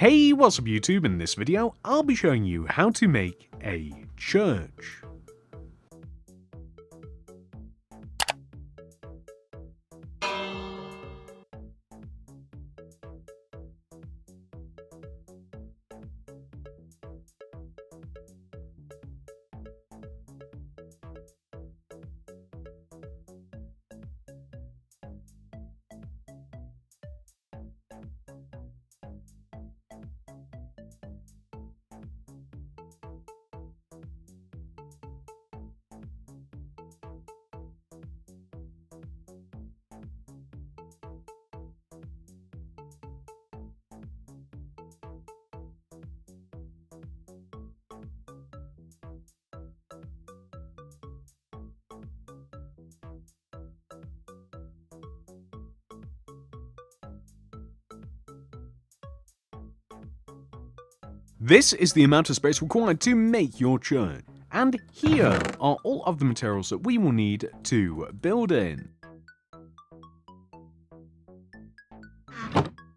Hey, what's up YouTube? In this video, I'll be showing you how to make a church. This is the amount of space required to make your church, and here are all of the materials that we will need to build in.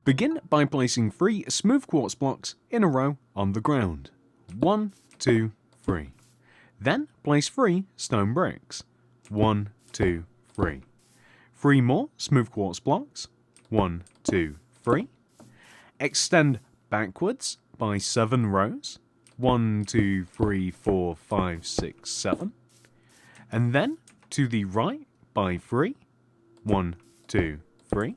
Begin by placing 3 smooth quartz blocks in a row on the ground. 1, 2, 3. Then place 3 stone bricks. 1, 2, 3. 3 more smooth quartz blocks. 1, 2, 3. Extend backwards by 7 rows. 1, 2, 3, 4, 5, 6, 7. And then to the right by 3. 1, 2, 3.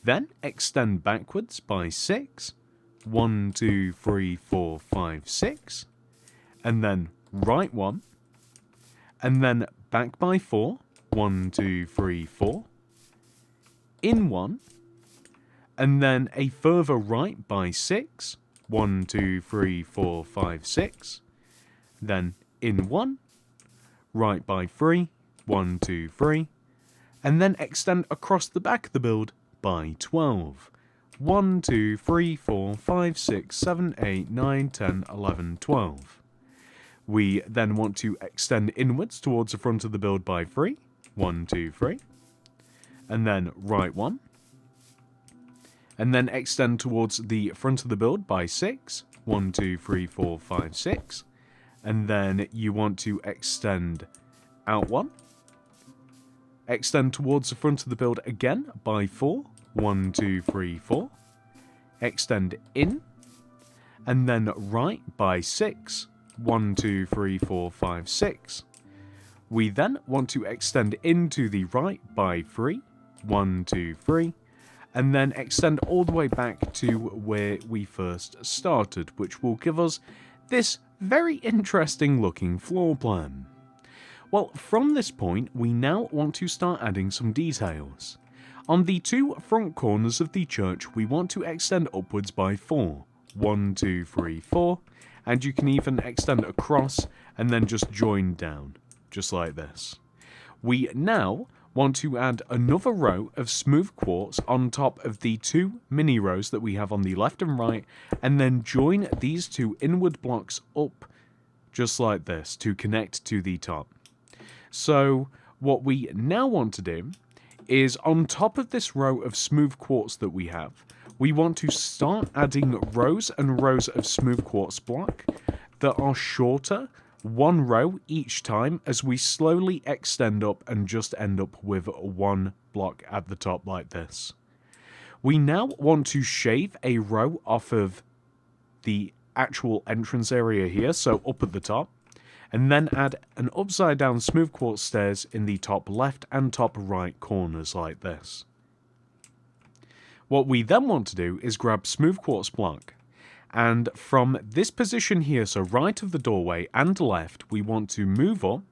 Then extend backwards by 6. 1, 2, 3, 4, 5, 6. And then right 1. And then back by 4. 1, 2, 3, 4. In 1. And then a further right by 6. 1, 2, 3, 4, 5, 6. Then in 1. Right by 3. 1, 2, 3. And then extend across the back of the build by 12. 1, 2, 3, 4, 5, 6, 7, 8, 9, 10, 11, 12. We then want to extend inwards towards the front of the build by 3. 1, 2, 3. And then right 1. And then extend towards the front of the build by 6. 1, 2, 3, 4, 5, 6. And then you want to extend out 1. Extend towards the front of the build again by 4. 1, 2, 3, 4. Extend in. And then right by 6. 1, 2, 3, 4, 5, 6. We then want to extend into the right by 3. 1, 2, 3. And then extend all the way back to where we first started, which will give us this very interesting looking floor plan. Well, from this point, we now want to start adding some details. On the 2 front corners of the church, we want to extend upwards by 4. 1, 2, 3, 4. And you can even extend across and then just join down, just like this. We now want to add another row of smooth quartz on top of the 2 mini rows that we have on the left and right, and then join these 2 inward blocks up just like this to connect to the top. So what we now want to do is, on top of this row of smooth quartz that we have, we want to start adding rows and rows of smooth quartz block that are shorter, 1 row each time, as we slowly extend up and just end up with 1 block at the top like this. We now want to shave a row off of the actual entrance area here, so up at the top, and then add an upside down smooth quartz stairs in the top left and top right corners like this. What we then want to do is grab smooth quartz block, and from this position here, so right of the doorway and left, we want to move up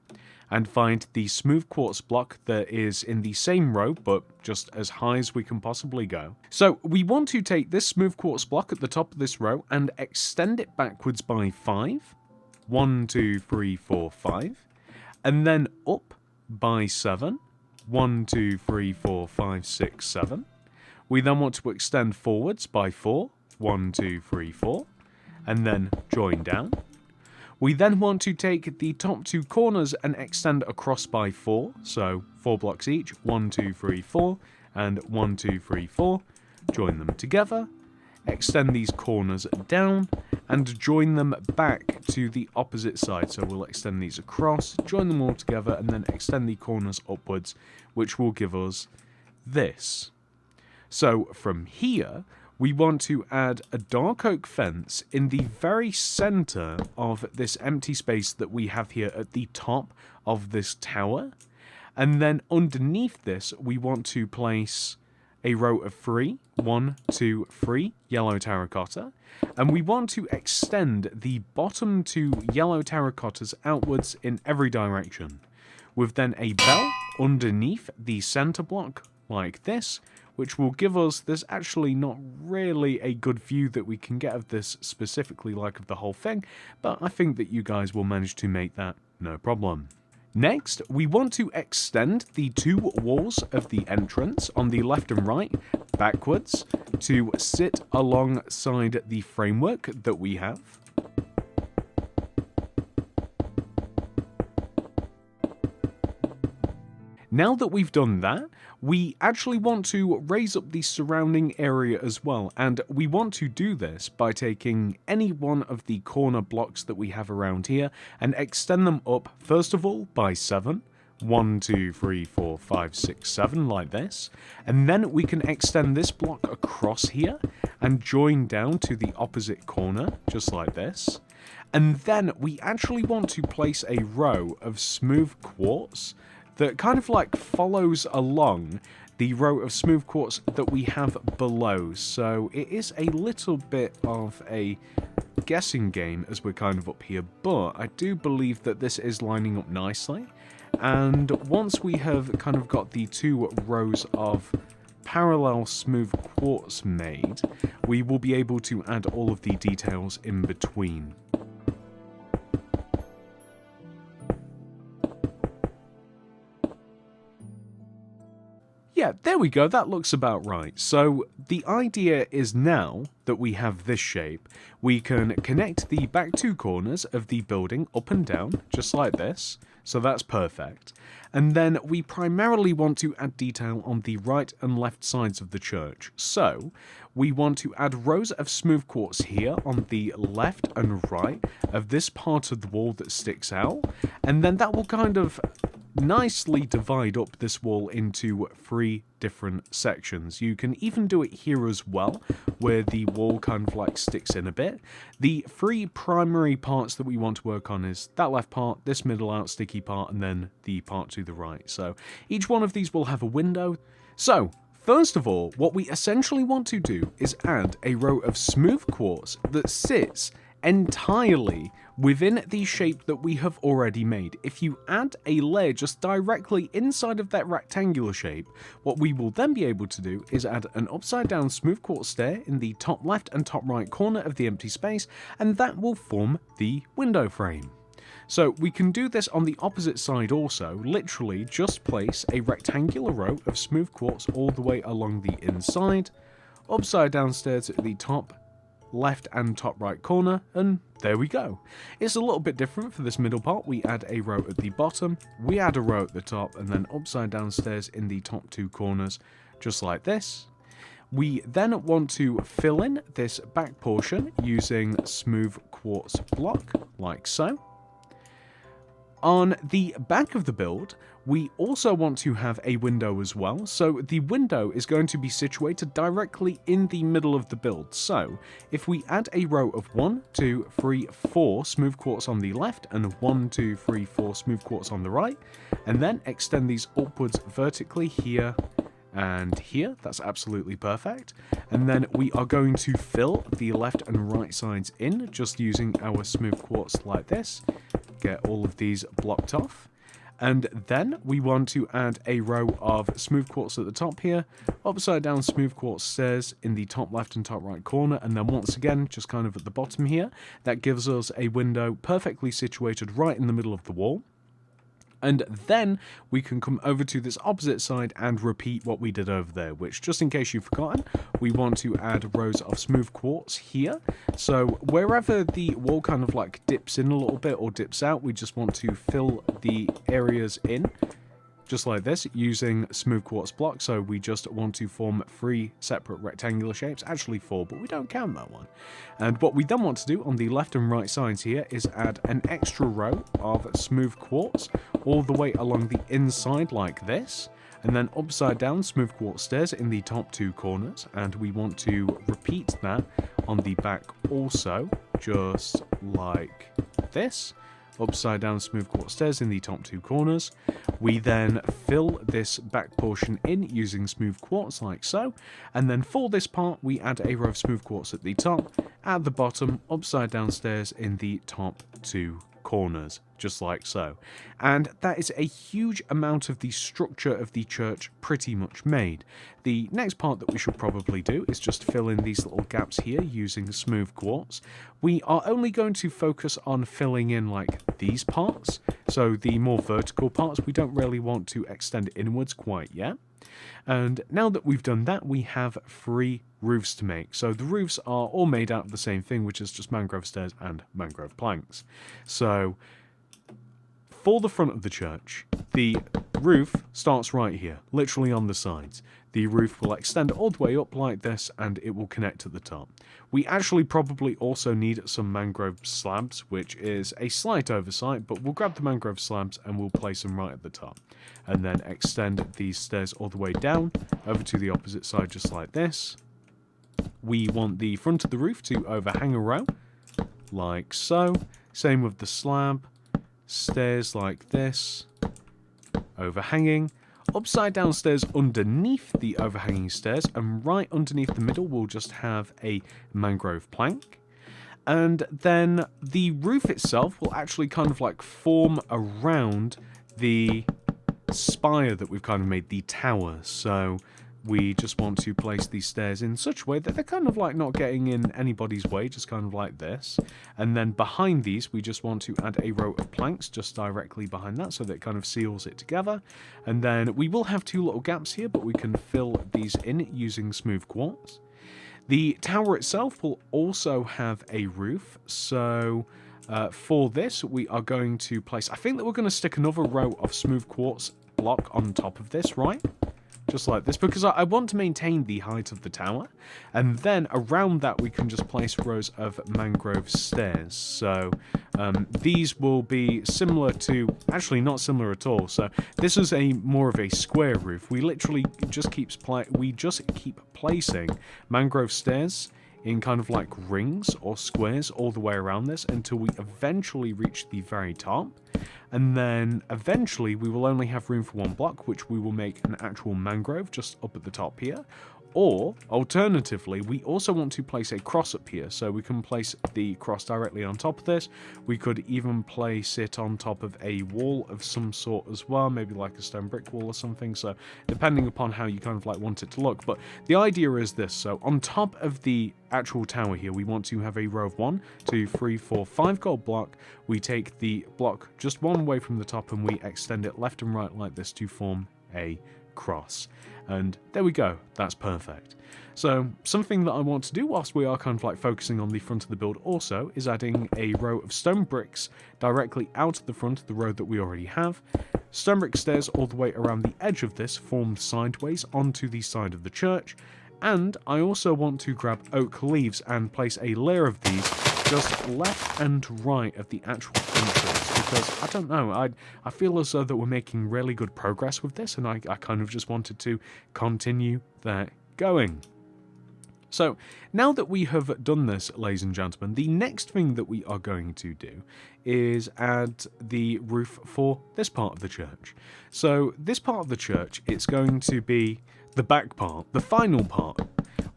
and find the smooth quartz block that is in the same row, but just as high as we can possibly go. So we want to take this smooth quartz block at the top of this row and extend it backwards by 5. 1, 2, 3, 4, 5. And then up by 7. 1, 2, 3, 4, 5, 6, 7. We then want to extend forwards by 4. 1, 2, 3, 4. And then join down. We then want to take the top 2 corners and extend across by 4. So 4 blocks each. 1, 2, 3, 4. And 1, 2, 3, 4. Join them together. extend these corners down and join them back to the opposite side. So we'll extend these across, join them all together, and then extend the corners upwards, which will give us this. So from here, we want to add a dark oak fence in the very center of this empty space that we have here at the top of this tower. And then underneath this, we want to place a row of 3, 1, 2, 3 yellow terracotta, and we want to extend the bottom 2 yellow terracottas outwards in every direction, with then a bell underneath the center block like this, which will give us, there's actually not really a good view that we can get of this specifically like of the whole thing, but I think that you guys will manage to make that no problem. Next, we want to extend the 2 walls of the entrance on the left and right backwards to sit alongside the framework that we have. Now that we've done that, we actually want to raise up the surrounding area as well, and we want to do this by taking any one of the corner blocks that we have around here and extend them up, first of all, by 7. 1, 2, 3, 4, 5, 6, 7, like this. And then we can extend this block across here and join down to the opposite corner, just like this. And then we actually want to place a row of smooth quartz that kind of like follows along the row of smooth quartz that we have below. So it is a little bit of a guessing game as we're kind of up here, but I do believe that this is lining up nicely. And once we have kind of got the 2 rows of parallel smooth quartz made, we will be able to add all of the details in between. Yeah, there we go, that looks about right. So the idea is now that we have this shape, we can connect the back 2 corners of the building up and down, just like this. So that's perfect. And then we primarily want to add detail on the right and left sides of the church. So we want to add rows of smooth quartz here on the left and right of this part of the wall that sticks out. And then that will kind of nicely divide up this wall into 3 different sections. You can even do it here as well, where the wall kind of like sticks in a bit. The 3 primary parts that we want to work on is that left part, this middle out sticky part, and then the part to the right. So each one of these will have a window. So first of all, what we essentially want to do is add a row of smooth quartz that sits entirely within the shape that we have already made. If you add a layer just directly inside of that rectangular shape, what we will then be able to do is add an upside down smooth quartz stair in the top left and top right corner of the empty space, and that will form the window frame. So we can do this on the opposite side also, literally just place a rectangular row of smooth quartz all the way along the inside, upside down stairs at the top left and top right corner, and there we go. It's a little bit different for this middle part. We add a row at the bottom, we add a row at the top, and then upside down stairs in the top 2 corners, just like this. We then want to fill in this back portion using smooth quartz block, like so. On the back of the build, we also want to have a window as well, so the window is going to be situated directly in the middle of the build. So if we add a row of 1, 2, 3, 4 smooth quartz on the left and 1, 2, 3, 4 smooth quartz on the right, and then extend these upwards vertically here and here, that's absolutely perfect. And then we are going to fill the left and right sides in just using our smooth quartz like this. Get all of these blocked off. And then we want to add a row of smooth quartz at the top here, upside down smooth quartz stairs in the top left and top right corner, and then once again, just kind of at the bottom here, that gives us a window perfectly situated right in the middle of the wall. And then we can come over to this opposite side and repeat what we did over there, which, just in case you've forgotten, we want to add rows of smooth quartz here. So wherever the wall kind of like dips in a little bit or dips out, we just want to fill the areas in just like this, using smooth quartz blocks. So we just want to form 3 separate rectangular shapes, actually 4, but we don't count that one. And what we then want to do on the left and right sides here is add an extra row of smooth quartz all the way along the inside like this. And then upside down smooth quartz stairs in the top 2 corners, and we want to repeat that on the back also, just like this. Upside down smooth quartz stairs in the top 2 corners. We then fill this back portion in using smooth quartz like so, and then for this part we add a row of smooth quartz at the top, at the bottom upside down stairs in the top 2 corners, just like so. And that is a huge amount of the structure of the church pretty much made. The next part that we should probably do is just fill in these little gaps here using smooth quartz. We are only going to focus on filling in like these parts, so the more vertical parts we don't really want to extend inwards quite yet. And now that we've done that, we have 3 roofs to make. So the roofs are all made out of the same thing, which is just mangrove stairs and mangrove planks. So for the front of the church, the roof starts right here, literally on the sides. The roof will extend all the way up like this, and it will connect at the top. We actually probably also need some mangrove slabs, which is a slight oversight, but we'll grab the mangrove slabs and we'll place them right at the top. And then extend these stairs all the way down, over to the opposite side, just like this. We want the front of the roof to overhang a row, like so. Same with the slab. Stairs like this, overhanging. Upside down stairs underneath the overhanging stairs, and right underneath the middle we'll just have a mangrove plank. And then the roof itself will actually kind of like form around the spire that we've kind of made, the tower. So we just want to place these stairs in such a way that they're kind of like not getting in anybody's way, just kind of like this. And then behind these, we just want to add a row of planks just directly behind that, so that it kind of seals it together. And then we will have 2 little gaps here, but we can fill these in using smooth quartz. The tower itself will also have a roof, so for this we are going to place, I think that we're going to stick another row of smooth quartz block on top of this, right? Just like this, because I want to maintain the height of the tower, and then around that we can just place rows of mangrove stairs. So these will be similar to, actually not similar at all. So this is a more of a square roof. We literally just keep placing mangrove stairs in kind of like rings or squares all the way around this until we eventually reach the very top. And then eventually we will only have room for 1 block, which we will make an actual mangrove just up at the top here. Or, alternatively, we also want to place a cross up here, so we can place the cross directly on top of this. We could even place it on top of a wall of some sort as well, maybe like a stone brick wall or something, so depending upon how you kind of like want it to look. But the idea is this, so on top of the actual tower here, we want to have a row of 1, 2, 3, 4, 5 gold block. We take the block just one away from the top and we extend it left and right like this to form a cross. And there we go, that's perfect. So something that I want to do whilst we are kind of like focusing on the front of the build also is adding a row of stone bricks directly out of the front of the road that we already have. Stone brick stairs all the way around the edge of this formed sideways onto the side of the church. And I also want to grab oak leaves and place a layer of these just left and right of the actual entrance, because I don't know, I feel as though that we're making really good progress with this, and I kind of just wanted to continue that going. So now that we have done this, ladies and gentlemen, the next thing that we are going to do is add the roof for this part of the church. So this part of the church, it's going to be the back part, the final part.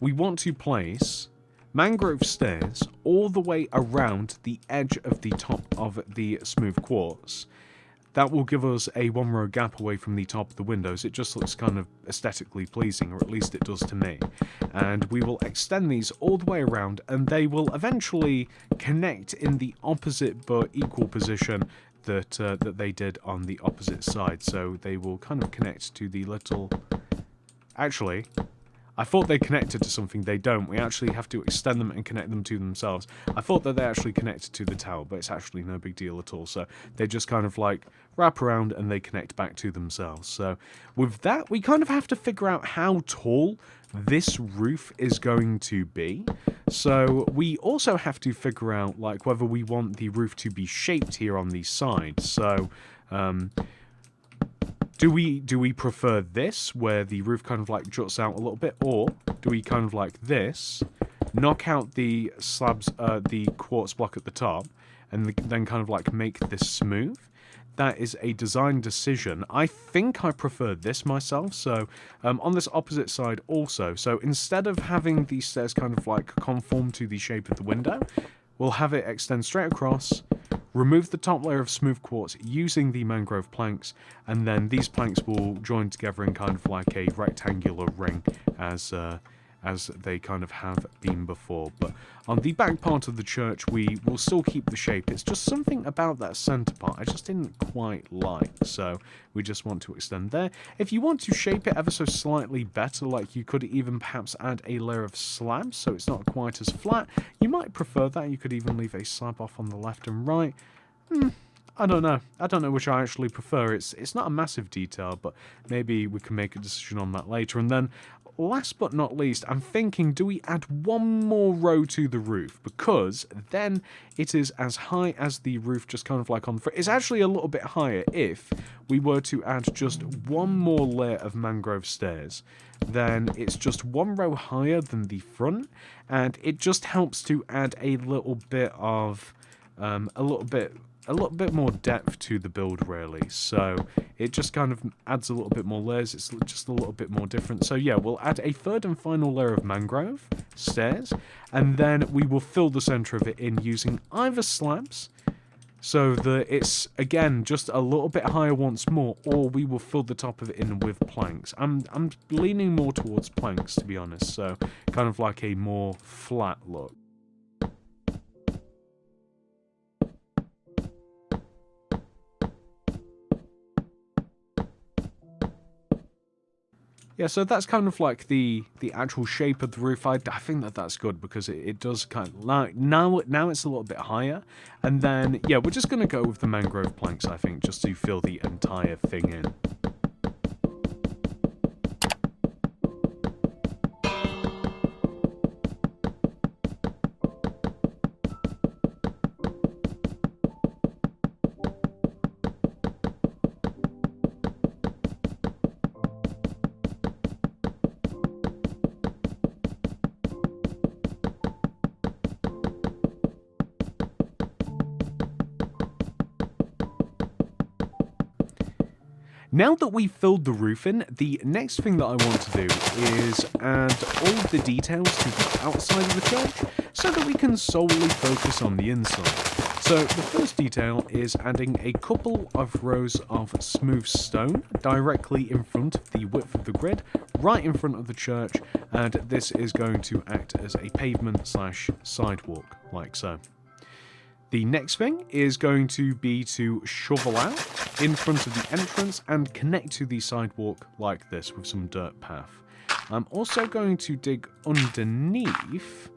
We want to place mangrove stairs all the way around the edge of the top of the smooth quartz. That will give us a 1-row gap away from the top of the windows. It just looks kind of aesthetically pleasing, or at least it does to me. And we will extend these all the way around, and they will eventually connect in the opposite but equal position that they did on the opposite side. So they will kind of connect to the little... Actually, I thought they connected to something. They don't. We actually have to extend them and connect them to themselves. I thought that they actually connected to the tower, but it's actually no big deal at all. So they just kind of like wrap around and they connect back to themselves. So with that, we kind of have to figure out how tall this roof is going to be. So we also have to figure out like whether we want the roof to be shaped here on these sides. So do we prefer this, where the roof kind of like juts out a little bit, or do we kind of like this, knock out the slabs, the quartz block at the top, and then kind of like make this smooth? That is a design decision. I think I prefer this myself, so on this opposite side also. So instead of having these stairs kind of like conform to the shape of the window, we'll have it extend straight across, remove the top layer of smooth quartz using the mangrove planks, and then these planks will join together in kind of like a rectangular ring as they kind of have been before. But on the back part of the church, we will still keep the shape. It's just something about that center part I just didn't quite like, so we just want to extend there. If you want to shape it ever so slightly better, like you could even perhaps add a layer of slabs so it's not quite as flat, you might prefer that. You could even leave a slab off on the left and right. I don't know. I don't know which I actually prefer. It's not a massive detail, but maybe we can make a decision on that later. And then, last but not least, I'm thinking, do we add one more row to the roof? Because then it is as high as the roof, just kind of like on the front. It's actually a little bit higher if we were to add just one more layer of mangrove stairs. Then it's just one row higher than the front, and it just helps to add a little bit of a little bit more depth to the build, really. So it just kind of adds a little bit more layers. It's just a little bit more different. So yeah, we'll add a third and final layer of mangrove stairs, and then we will fill the center of it in using either slabs, so that it's, again, just a little bit higher once more, or we will fill the top of it in with planks. I'm leaning more towards planks, to be honest, so kind of like a more flat look. Yeah, so that's kind of like the actual shape of the roof. I think that's good because it does kind of like now it's a little bit higher, and then yeah, we're just gonna go with the mangrove planks, I think, just to fill the entire thing in. Now that we've filled the roof in, the next thing that I want to do is add all of the details to the outside of the church so that we can solely focus on the inside. So the first detail is adding a couple of rows of smooth stone directly in front of the width of the grid, right in front of the church, and this is going to act as a pavement slash sidewalk, like so. The next thing is going to be to shovel out in front of the entrance and connect to the sidewalk like this with some dirt path. I'm also going to dig underneath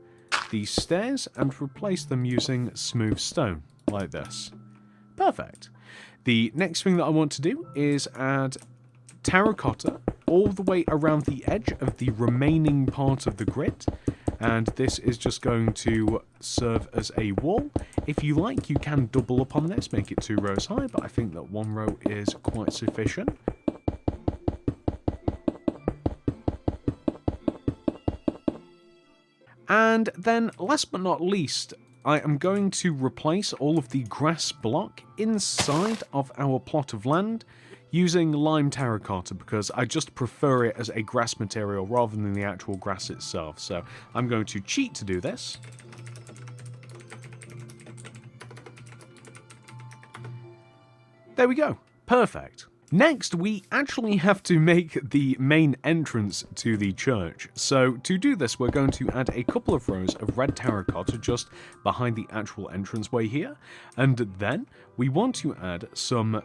the stairs and replace them using smooth stone like this. Perfect. The next thing that I want to do is add terracotta all the way around the edge of the remaining part of the grid, and this is just going to serve as a wall. If you like, you can double up on this, make it 2 rows high, but I think that 1 row is quite sufficient. And then, last but not least, I am going to replace all of the grass block inside of our plot of land using lime terracotta, because I just prefer it as a grass material rather than the actual grass itself. So I'm going to cheat to do this. There we go. Perfect. Next, we actually have to make the main entrance to the church. So to do this, we're going to add a couple of rows of red terracotta just behind the actual entranceway here. And then we want to add some...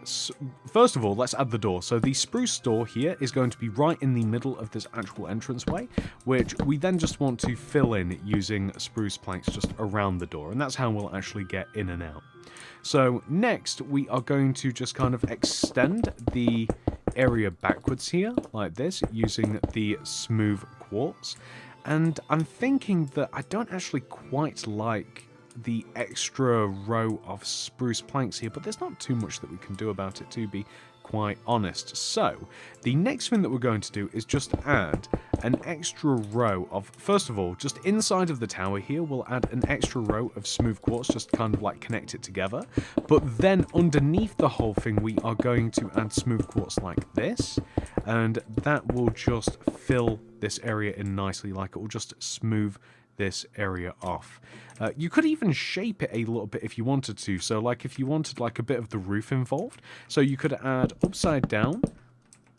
First of all, let's add the door. So the spruce door here is going to be right in the middle of this actual entranceway, which we then just want to fill in using spruce planks just around the door. And that's how we'll actually get in and out. So next, we are going to just kind of extend the area backwards here, like this, using the smooth quartz. And I'm thinking that I don't actually quite like the extra row of spruce planks here, but there's not too much that we can do about it, to be quite honest. So the next thing that we're going to do is just add an extra row of, first of all, just inside of the tower here, we'll add an extra row of smooth quartz, just kind of like connect it together. But then underneath the whole thing, we are going to add smooth quartz like this, and that will just fill this area in nicely, like it will just smooth this area off. You could even shape it a little bit if you wanted to, so like if you wanted like a bit of the roof involved, so you could add upside down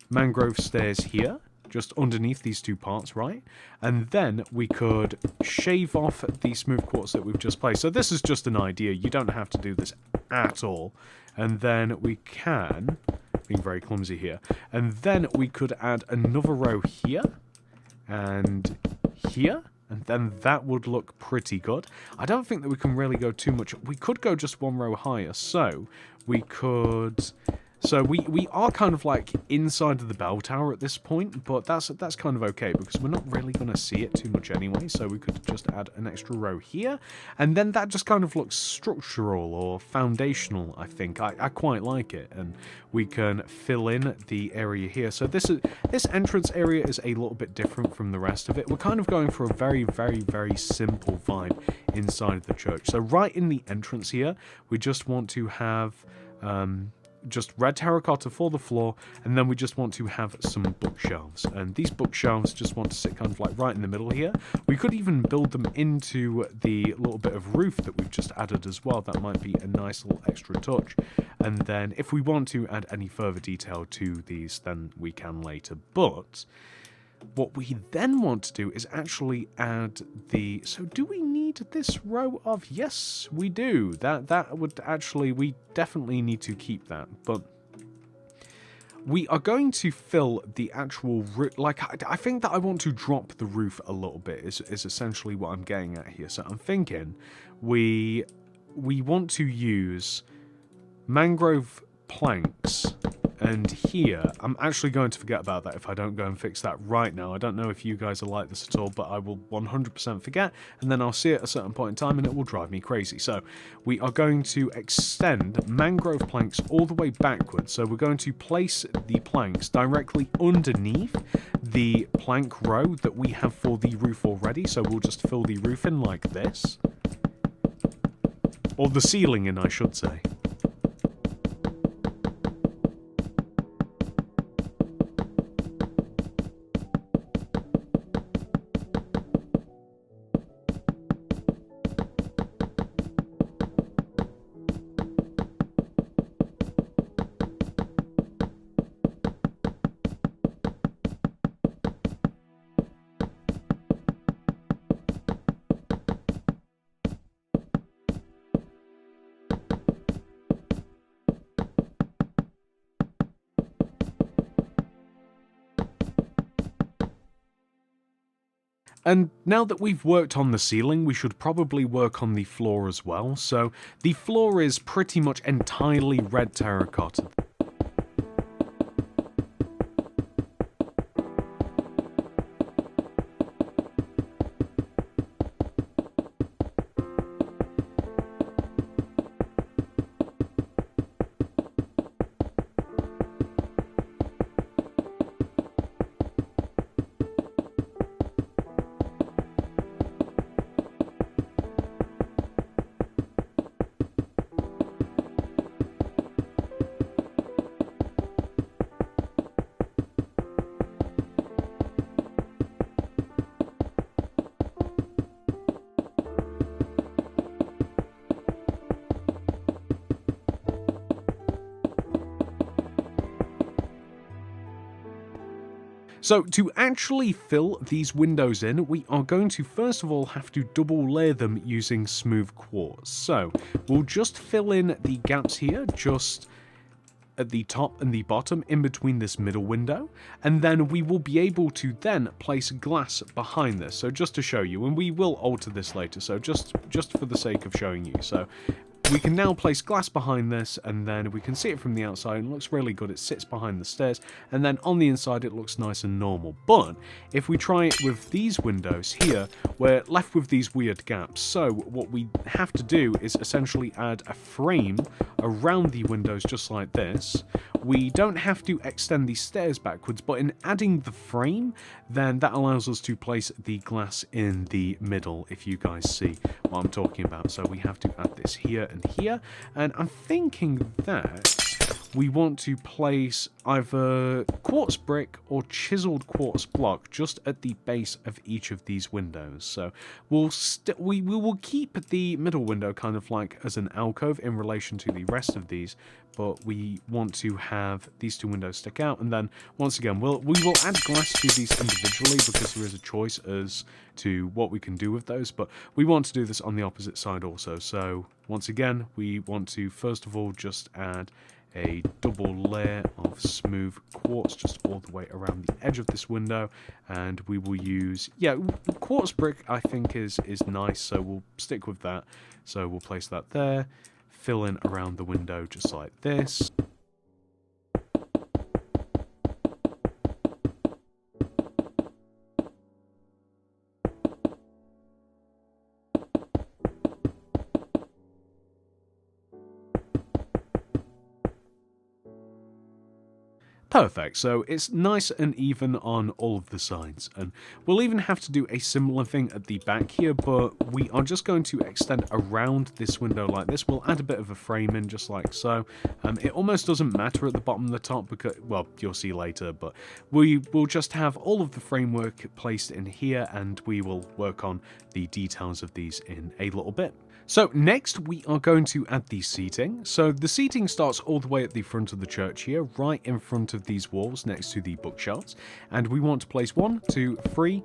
mangrove stairs here, just underneath these two parts, right? And then we could shave off the smooth quartz that we've just placed. So this is just an idea, you don't have to do this at all. And then we can, being very clumsy here, and then we could add another row here, and here, and then that would look pretty good. I don't think that we can really go too much. We could go just one row higher, so we could... So we are kind of like inside of the bell tower at this point, but that's kind of okay because we're not really going to see it too much anyway, so we could just add an extra row here, and then that just kind of looks structural or foundational, I think. I quite like it, and we can fill in the area here. So this entrance area is a little bit different from the rest of it. We're kind of going for a very, very, very simple vibe inside of the church. So right in the entrance here, we just want to have... just red terracotta for the floor, and then we just want to have some bookshelves, and these bookshelves just want to sit kind of like right in the middle here. We could even build them into the little bit of roof that we've just added as well. That might be a nice little extra touch. And then if we want to add any further detail to these, then we can later. But what we then want to do is actually add the... So do we need this row of... Yes, we do. That would actually... We definitely need to keep that. But we are going to fill the actual... Like, I think that I want to drop the roof a little bit is essentially what I'm getting at here. So I'm thinking we want to use mangrove planks. And here, I'm actually going to forget about that if I don't go and fix that right now. I don't know if you guys are like this at all, but I will 100% forget, and then I'll see it at a certain point in time, and it will drive me crazy. So we are going to extend mangrove planks all the way backwards. So we're going to place the planks directly underneath the plank row that we have for the roof already. So we'll just fill the roof in like this. Or the ceiling in, I should say. And now that we've worked on the ceiling, we should probably work on the floor as well. So the floor is pretty much entirely red terracotta. So to actually fill these windows in, we are going to first of all have to double layer them using smooth quartz. So we'll just fill in the gaps here, just at the top and the bottom in between this middle window, and then we will be able to then place glass behind this. So just to show you, and we will alter this later, so just for the sake of showing you. So we can now place glass behind this, and then we can see it from the outside, and it looks really good. It sits behind the stairs, and then on the inside it looks nice and normal. But if we try it with these windows here, we're left with these weird gaps. So what we have to do is essentially add a frame around the windows just like this. We don't have to extend the stairs backwards, but in adding the frame, then that allows us to place the glass in the middle, if you guys see what I'm talking about. So we have to add this here and here, and I'm thinking that we want to place either quartz brick or chiseled quartz block just at the base of each of these windows. So we will keep the middle window kind of like as an alcove in relation to the rest of these, but we want to have these two windows stick out, and then once again we will add glass to these individually because there is a choice as to what we can do with those, but we want to do this on the opposite side also. So once again, we want to first of all just add a double layer of smooth quartz just all the way around the edge of this window, and we will use, yeah, quartz brick I think is nice, so we'll stick with that. So we'll place that there, fill in around the window just like this. Perfect, so it's nice and even on all of the sides, and we'll even have to do a similar thing at the back here, but we are just going to extend around this window like this. We'll add a bit of a frame in just like so. It almost doesn't matter at the bottom and the top because, well, you'll see later, but we will just have all of the framework placed in here, and we will work on the details of these in a little bit. So next we are going to add the seating. So the seating starts all the way at the front of the church here, right in front of these walls next to the bookshelves. And we want to place 1, 2, 3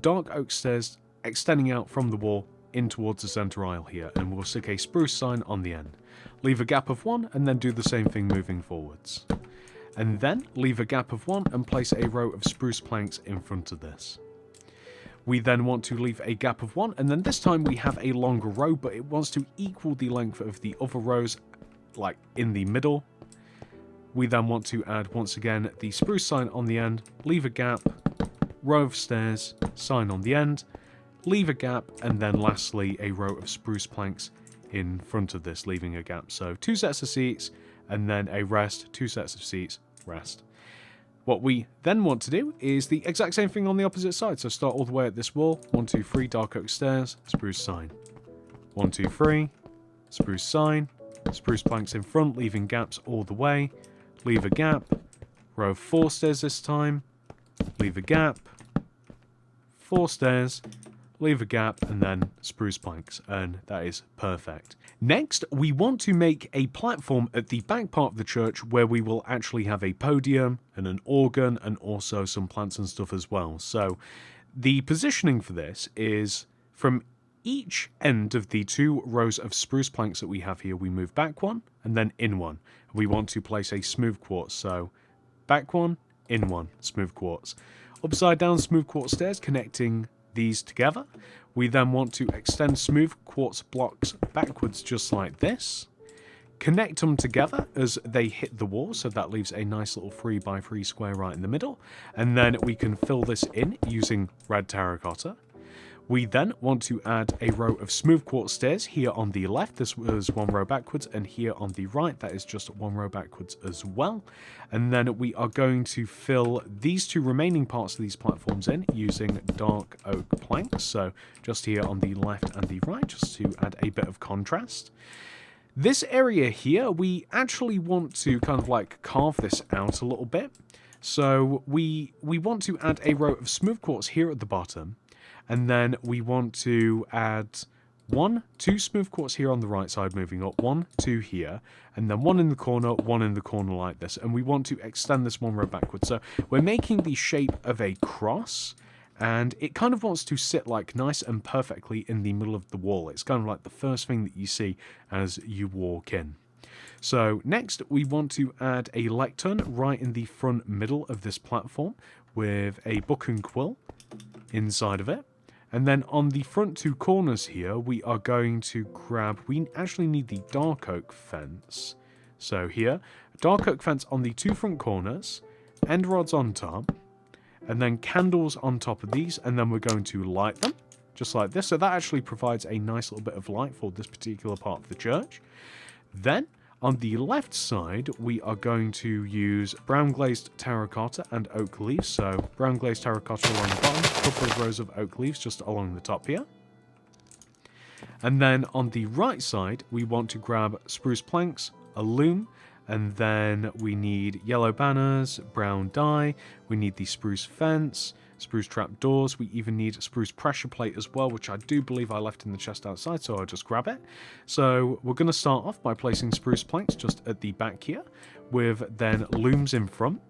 dark oak stairs extending out from the wall in towards the center aisle here. And we'll stick a spruce sign on the end. Leave a gap of 1 and then do the same thing moving forwards. And then leave a gap of 1 and place a row of spruce planks in front of this. We then want to leave a gap of 1, and then this time we have a longer row, but it wants to equal the length of the other rows, like in the middle. We then want to add, once again, the spruce sign on the end, leave a gap, row of stairs, sign on the end, leave a gap, and then lastly a row of spruce planks in front of this, leaving a gap. So 2 sets of seats, and then a rest, 2 sets of seats, rest. What we then want to do is the exact same thing on the opposite side. So start all the way at this wall. 1, 2, 3, dark oak stairs, spruce sign. 1, 2, 3, spruce sign, spruce planks in front, leaving gaps all the way. Leave a gap, row of 4 stairs this time, leave a gap, 4 stairs, leave a gap, and then spruce planks, and that is perfect. Next, we want to make a platform at the back part of the church where we will actually have a podium and an organ and also some plants and stuff as well. So the positioning for this is from each end of the 2 rows of spruce planks that we have here, we move back 1 and then in 1. We want to place a smooth quartz, so back 1, in 1, smooth quartz. Upside down smooth quartz stairs connecting these together. We then want to extend smooth quartz blocks backwards just like this. Connect them together as they hit the wall, so that leaves a nice little 3x3 square right in the middle. And then we can fill this in using red terracotta. We then want to add a row of smooth quartz stairs here on the left. This was 1 row backwards, and here on the right, that is just 1 row backwards as well. And then we are going to fill these 2 remaining parts of these platforms in using dark oak planks. So just here on the left and the right, just to add a bit of contrast. This area here, we actually want to kind of like carve this out a little bit. So we want to add a row of smooth quartz here at the bottom. And then we want to add two smooth quartz here on the right side moving up, 1, 2 here, and then one in the corner like this. And we want to extend this 1 row backwards. So we're making the shape of a cross, and it kind of wants to sit like nice and perfectly in the middle of the wall. It's kind of like the first thing that you see as you walk in. So next we want to add a lectern right in the front middle of this platform with a book and quill inside of it. And then on the front 2 corners here, we are going to grab, we actually need the dark oak fence. So here, dark oak fence on the 2 front corners, end rods on top, and then candles on top of these, and then we're going to light them, just like this. So that actually provides a nice little bit of light for this particular part of the church. Then, on the left side, we are going to use brown glazed terracotta and oak leaves. So brown glazed terracotta along the bottom, a couple of rows of oak leaves just along the top here. And then on the right side, we want to grab spruce planks, a loom, and then we need yellow banners, brown dye, we need the spruce fence, spruce trapdoors, we even need spruce pressure plate as well, which I do believe I left in the chest outside, so I'll just grab it. So we're going to start off by placing spruce planks just at the back here, with then looms in front.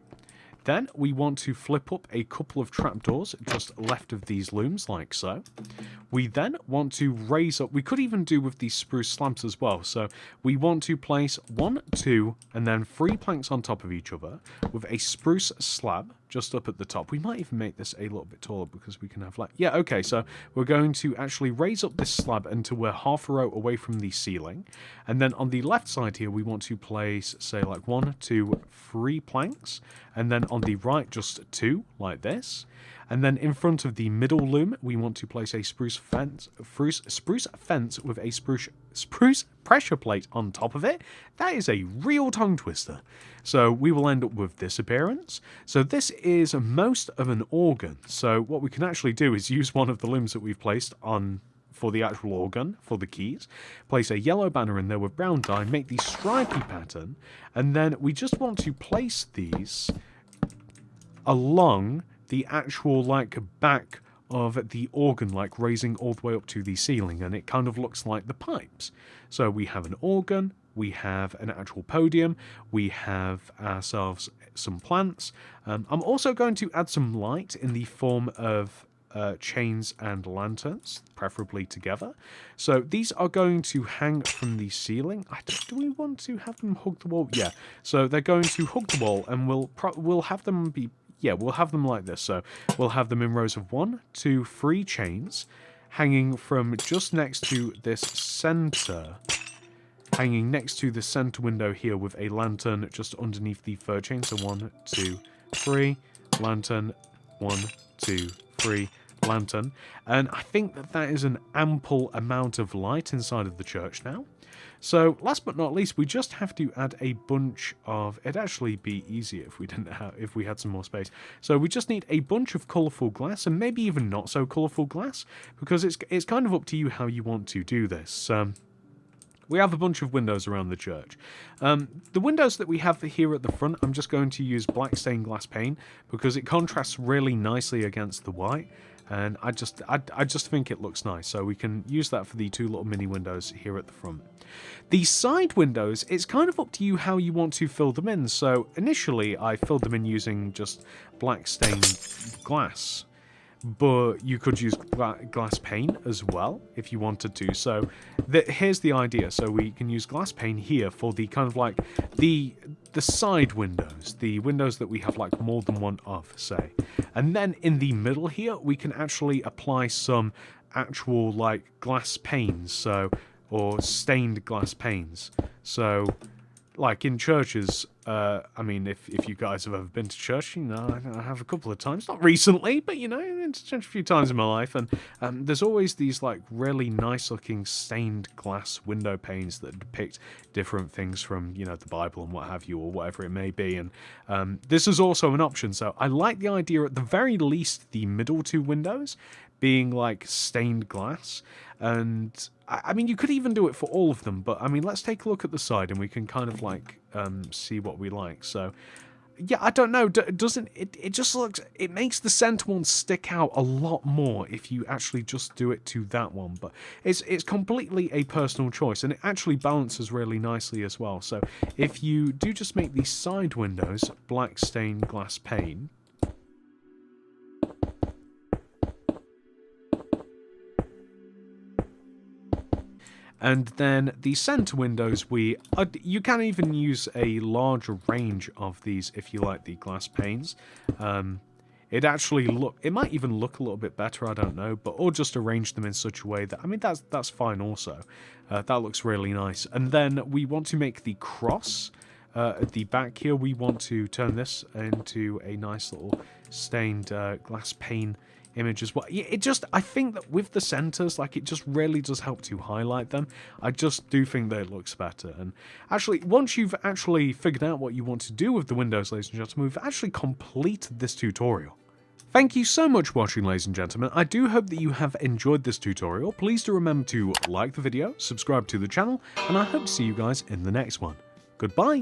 Then we want to flip up a couple of trapdoors just left of these looms, like so. We then want to raise up, we could even do with these spruce slabs as well. So we want to place 1, 2, and then 3 planks on top of each other with a spruce slab just up at the top. We might even make this a little bit taller because we can have like, yeah, okay, so we're going to actually raise up this slab until we're half a row away from the ceiling. And then on the left side here, we want to place, say, like 1, 2, 3 planks. And then on the right, just 2, like this. And then in front of the middle loom, we want to place a spruce fence with a spruce pressure plate on top of it. That is a real tongue twister. So we will end up with this appearance. So this is most of an organ. So what we can actually do is use one of the looms that we've placed on for the actual organ, for the keys, place a yellow banner in there with brown dye, make the stripy pattern, and then we just want to place these along the actual like back of the organ, like raising all the way up to the ceiling, and it kind of looks like the pipes. So we have an organ, we have an actual podium, we have ourselves some plants. I'm also going to add some light in the form of chains and lanterns, preferably together. So these are going to hang from the ceiling. Do we want to have them hug the wall? Yeah. So they're going to hug the wall, and we'll have them be. Yeah, we'll have them like this. So we'll have them in rows of 1, 2, 3 chains, hanging from just next to this center, hanging next to the center window here with a lantern just underneath the third chain. So 1, 2, 3, lantern, 1, 2, 3, lantern. And I think that that is an ample amount of light inside of the church now. So last but not least, we just have to add a bunch of, it'd actually be easier if we had some more space. So we just need a bunch of colourful glass, and maybe even not so colourful glass, because it's kind of up to you how you want to do this. We have a bunch of windows around the church. The windows that we have here at the front, I'm just going to use black stained glass pane because it contrasts really nicely against the white. And I just think it looks nice, so we can use that for the 2 little mini windows here at the front. The side windows, it's kind of up to you how you want to fill them in. So initially, I filled them in using just black stained glass, but you could use glass pane as well if you wanted to. So here's the idea. So we can use glass pane here for the kind of like the side windows, the windows that we have like more than one of, say. And then in the middle here, we can actually apply some actual like glass panes, or stained glass panes. So like in churches, I mean, if you guys have ever been to church, you know, I have a couple of times, not recently, but you know, it's a few times in my life, and there's always these like really nice looking stained glass window panes that depict different things from, you know, the Bible and what have you, or whatever it may be, and this is also an option. So I like the idea, at the very least, the middle 2 windows being like stained glass. And I mean, you could even do it for all of them, but I mean, let's take a look at the side and we can kind of like see what we like. So yeah, I don't know, doesn't it just looks, it makes the center one stick out a lot more if you actually just do it to that one, but it's completely a personal choice, and it actually balances really nicely as well. So if you do just make these side windows black stained glass pane, and then the center windows, you can even use a larger range of these if you like the glass panes. It might even look a little bit better, I don't know, or just arrange them in such a way that, I mean, that's fine also. That looks really nice. And then we want to make the cross at the back here. We want to turn this into a nice little stained glass pane image as well. I think that with the centers, like, it just really does help to highlight them. I just do think that it looks better. And actually, once you've actually figured out what you want to do with the windows, ladies and gentlemen, we've actually completed this tutorial. Thank you so much for watching, ladies and gentlemen. I do hope that you have enjoyed this tutorial. Please do remember to like the video, subscribe to the channel, and I hope to see you guys in the next one. Goodbye!